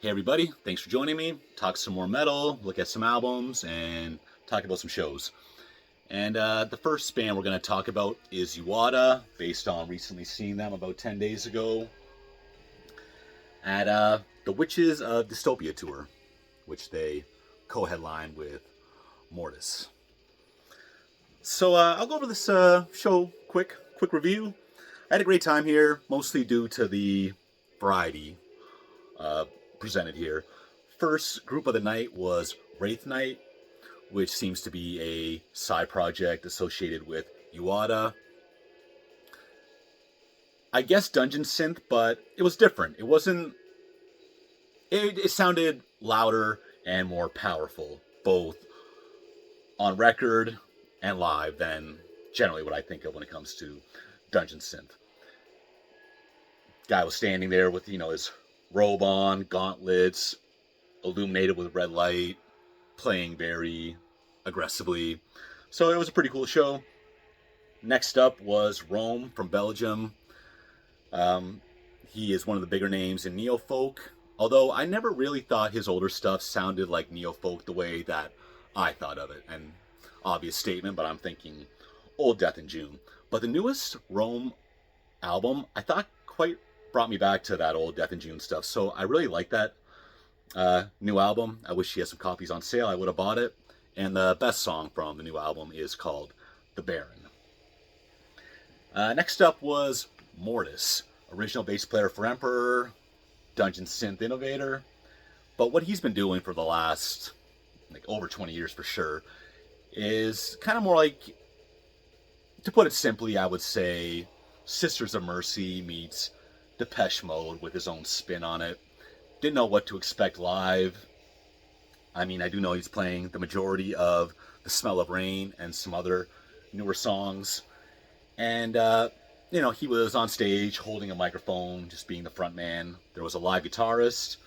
Hey everybody, thanks for joining me. Talk some more metal, look at some albums, and talk about some shows. And the first band we're going to talk about is Uada, based on recently seeing them about 10 days ago at the Witches of Dystopia tour, which they co-headlined with Mortis. So I'll go over this show quick review. I had a great time here, mostly due to the variety presented here. First group of the night was Wraith Night, which seems to be a side project associated with Uada. I guess dungeon synth, but it was different. It wasn't. It sounded louder and more powerful, both on record and live, than generally what I think of when it comes to dungeon synth. Guy was standing there with his robe on, gauntlets, illuminated with red light, playing very aggressively. So it was a pretty cool show. Next up was Rome from Belgium. He is one of the bigger names in neofolk, although I never really thought his older stuff sounded like neofolk the way that I thought of it. An obvious statement, but I'm thinking Old Death in June. But the newest Rome album, I thought quite brought me back to that Old Death in June stuff. So I really like that new album. I wish he had some copies on sale. I would have bought it. And the best song from the new album is called The Baron. Next up was Mortis, original bass player for Emperor, dungeon synth innovator. But what he's been doing for the last over 20 years for sure is kind of more like, to put it simply, I would say Sisters of Mercy meets Depeche Mode with his own spin on it. Didn't know what to expect live. I mean, I do know he's playing the majority of The Smell of Rain and some other newer songs. And, he was on stage holding a microphone, just being the front man. There was a live guitarist,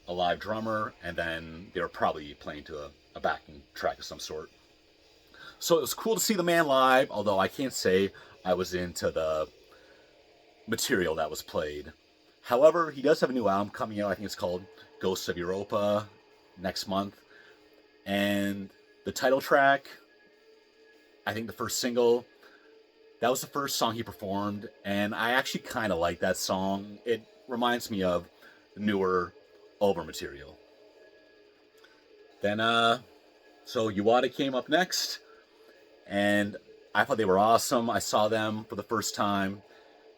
a live drummer, and then they were probably playing to a backing track of some sort. So it was cool to see the man live, although I can't say I was into the material that was played. However, he does have a new album coming out. I think it's called Ghosts of Europa next month. And the title track, I think the first single, that was the first song he performed. And I actually kind of like that song. It reminds me of the newer Over material. Then, so Uada came up next. And I thought they were awesome. I saw them for the first time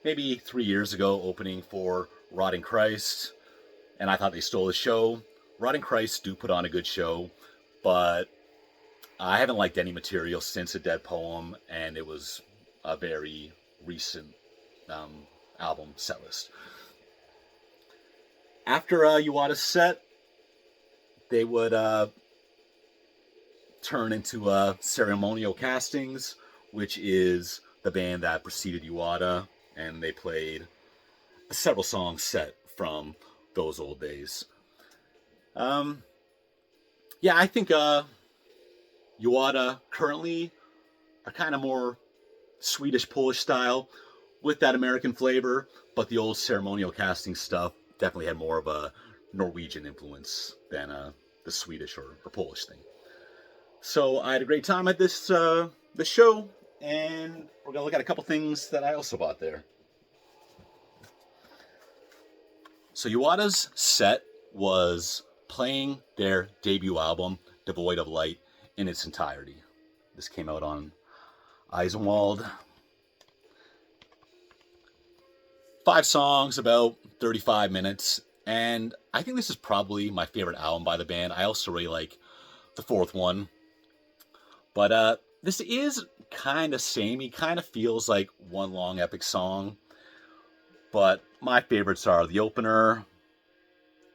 maybe 3 years ago, opening for Rotting Christ, and I thought they stole the show. Rotting Christ do put on a good show, but I haven't liked any material since A Dead Poem, and it was a very recent album setlist. After Uada's set, they would turn into Ceremonial Castings, which is the band that preceded Uada, and they played a several songs set from those old days. I think Uada currently are kind of more Swedish Polish style with that American flavor, but the old Ceremonial Casting stuff definitely had more of a Norwegian influence than the Swedish or Polish thing. So I had a great time at this show, and we're going to look at a couple things that I also bought there. So Uada's set was playing their debut album, Devoid of Light, in its entirety. This came out on Eisenwald. 5 songs, about 35 minutes, and I think this is probably my favorite album by the band. I also really like the 4th one. But this is kind of samey, kind of feels like one long epic song. But my favorites are the opener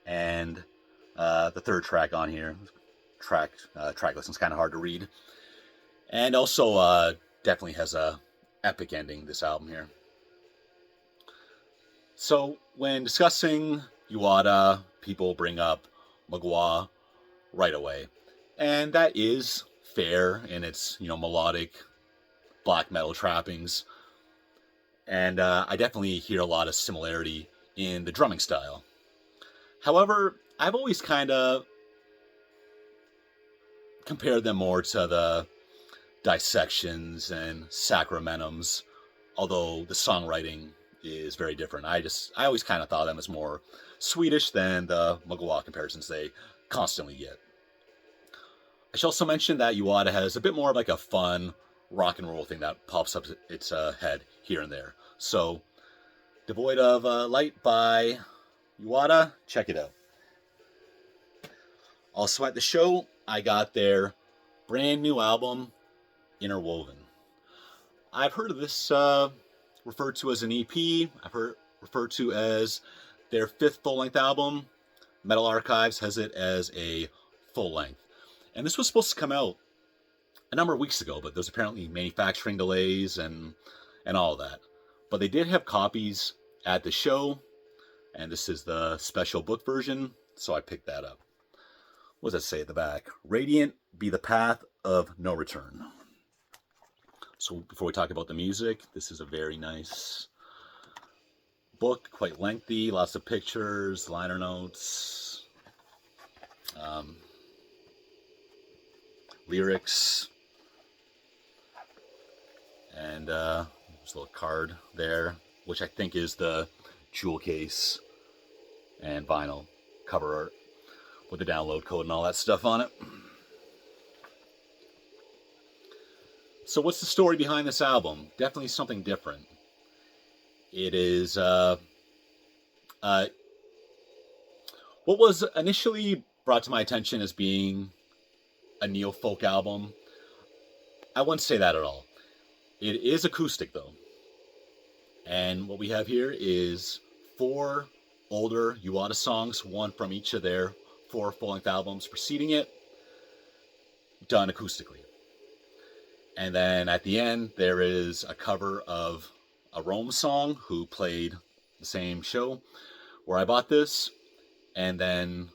and the 3rd track on here. Track listing's kind of hard to read. And also definitely has a epic ending, this album here. So when discussing Uada, people bring up Magua right away. And that is fair in its, melodic black metal trappings. And I definitely hear a lot of similarity in the drumming style. However, I've always kind of compared them more to the Dissections and Sacramentums, although the songwriting is very different. I always kind of thought of them as more Swedish than the Mugwump comparisons they constantly get. I should also mention that Uada has a bit more of like a fun rock and roll thing that pops up its head here and there. So, Devoid of Light by Uada, check it out. Also at the show, I got their brand new album, Interwoven. I've heard of this referred to as an EP. I've heard referred to as their 5th full-length album. Metal Archives has it as a full-length. And this was supposed to come out a number of weeks ago, but there's apparently manufacturing delays and all of that. But they did have copies at the show, and this is the special book version, so I picked that up. What does that say at the back? Radiant be the path of no return. So before we talk about the music, this is a very nice book, quite lengthy, lots of pictures, liner notes, lyrics, and there's a little card there, which I think is the jewel case and vinyl cover art with the download code and all that stuff on it. So what's the story behind this album? Definitely something different. It is what was initially brought to my attention as being a neo-folk album. I wouldn't say that at all. It is acoustic though. And what we have here is 4 older Uada songs, one from each of their 4 full-length albums preceding it, done acoustically. And then at the end, there is a cover of a Rome song who played the same show where I bought this, and then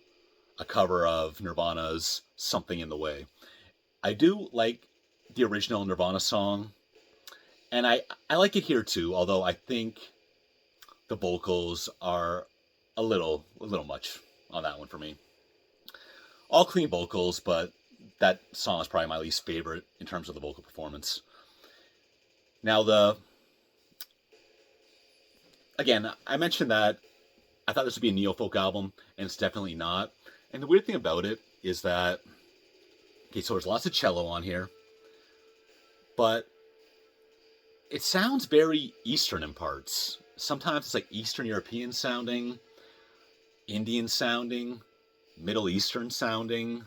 a cover of Nirvana's Something in the Way. I do like the original Nirvana song, and I like it here too, although I think the vocals are a little much on that one for me. All clean vocals, but that song is probably my least favorite in terms of the vocal performance. Now, again, I mentioned that I thought this would be a neo-folk album, and it's definitely not. And the weird thing about it is that, okay, so there's lots of cello on here, but it sounds very Eastern in parts. Sometimes it's like Eastern European sounding, Indian sounding, Middle Eastern sounding.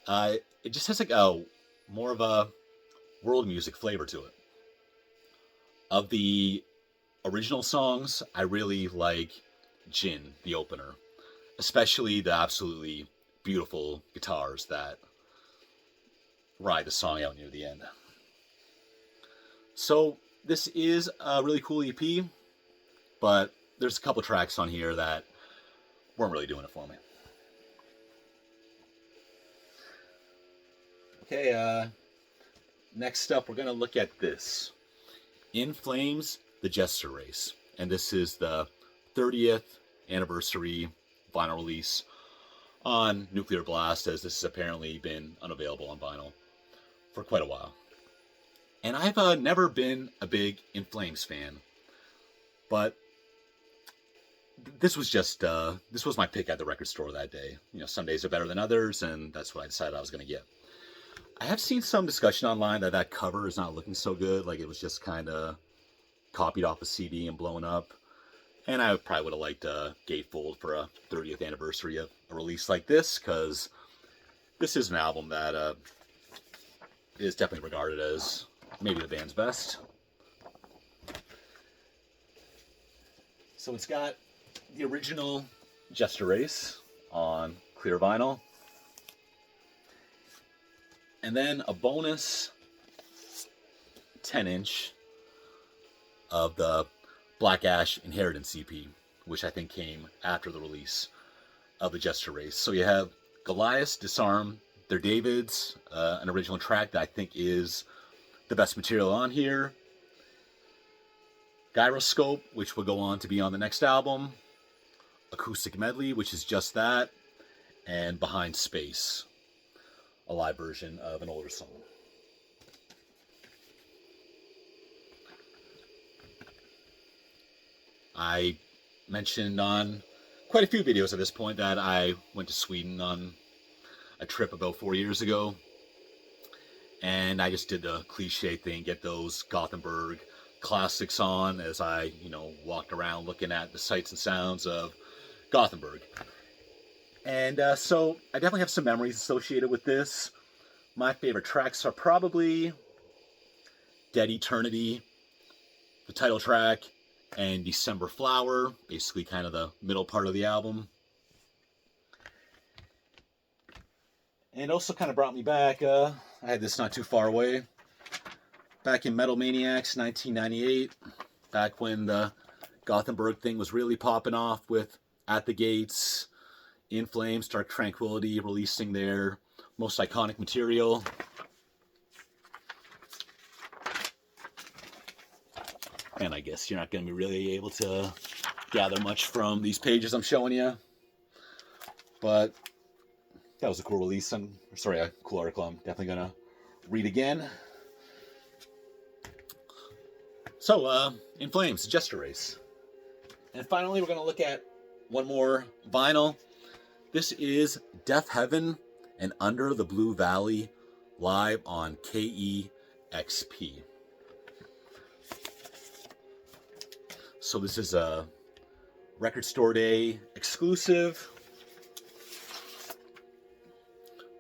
It just has like more of a world music flavor to it. Of the original songs, I really like Jinn, the opener, especially the absolutely beautiful guitars that ride the song out near the end. So this is a really cool EP, but there's a couple tracks on here that weren't really doing it for me. Okay, next up we're going to look at this. In Flames, The Jester Race. And this is the 30th anniversary vinyl release on Nuclear Blast, as this has apparently been unavailable on vinyl for quite a while. And I've never been a big In Flames fan, but this was just, this was my pick at the record store that day. You know, some days are better than others, and that's what I decided I was going to get. I have seen some discussion online that cover is not looking so good, like it was just kind of copied off a CD and blown up. And I probably would have liked a gatefold for a 30th anniversary of a release like this, because this is an album that is definitely regarded as maybe the band's best. So it's got the original Jester Race on clear vinyl, and then a bonus 10-inch of the Black Ash Inheritance EP, which I think came after the release of the Jester Race. So you have Goliath, Disarm, They're Davids, an original track that I think is the best material on here. Gyroscope, which will go on to be on the next album. acoustic medley, which is just that, and Behind Space, a live version of an older song. I mentioned on quite a few videos at this point that I went to Sweden on a trip about 4 years ago, and I just did the cliche thing, get those Gothenburg classics on as I, walked around looking at the sights and sounds of Gothenburg. And so I definitely have some memories associated with this. My favorite tracks are probably Dead Eternity, the title track, and December Flower, basically kind of the middle part of the album. And it also kind of brought me back, I had this not too far away, back in Metal Maniacs 1998, back when the Gothenburg thing was really popping off with At the Gates, In Flames, Dark Tranquillity releasing their most iconic material. And I guess you're not going to be really able to gather much from these pages I'm showing you. But that was a cool release. A cool article I'm definitely going to read again. So, In Flames, Jester Race. And finally, we're going to look at one more vinyl. This is Deafheaven and Under the Blue Valley live on KEXP. So this is a Record Store Day exclusive.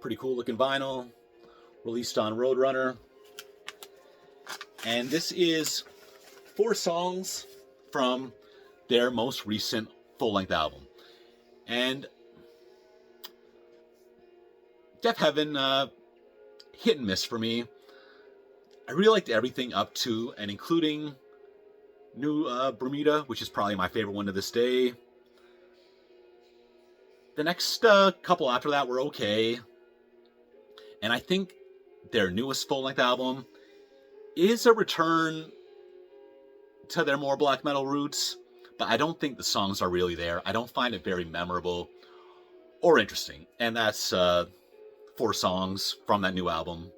Pretty cool looking vinyl. Released on Roadrunner. And this is 4 songs from their most recent full-length album. And Deafheaven, hit and miss for me. I really liked everything up to and including New Bermuda, which is probably my favorite one to this day. The next couple after that were okay. And I think their newest full-length album is a return to their more black metal roots, but I don't think the songs are really there. I don't find it very memorable or interesting. And that's 4 songs from that new album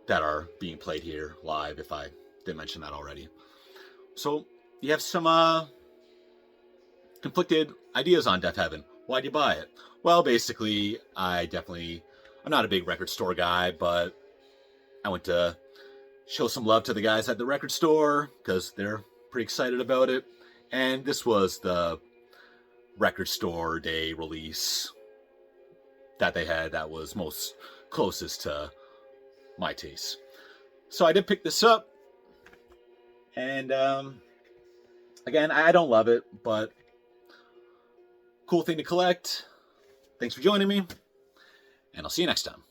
that are being played here live, if I didn't mention that already. So you have some conflicted ideas on Deafheaven. Why'd you buy it? Well, basically, I'm not a big record store guy, but I went to show some love to the guys at the record store because they're pretty excited about it. And this was the Record Store Day release that they had that was most closest to my taste. So I did pick this up. And again, I don't love it, but cool thing to collect. Thanks for joining me, and I'll see you next time.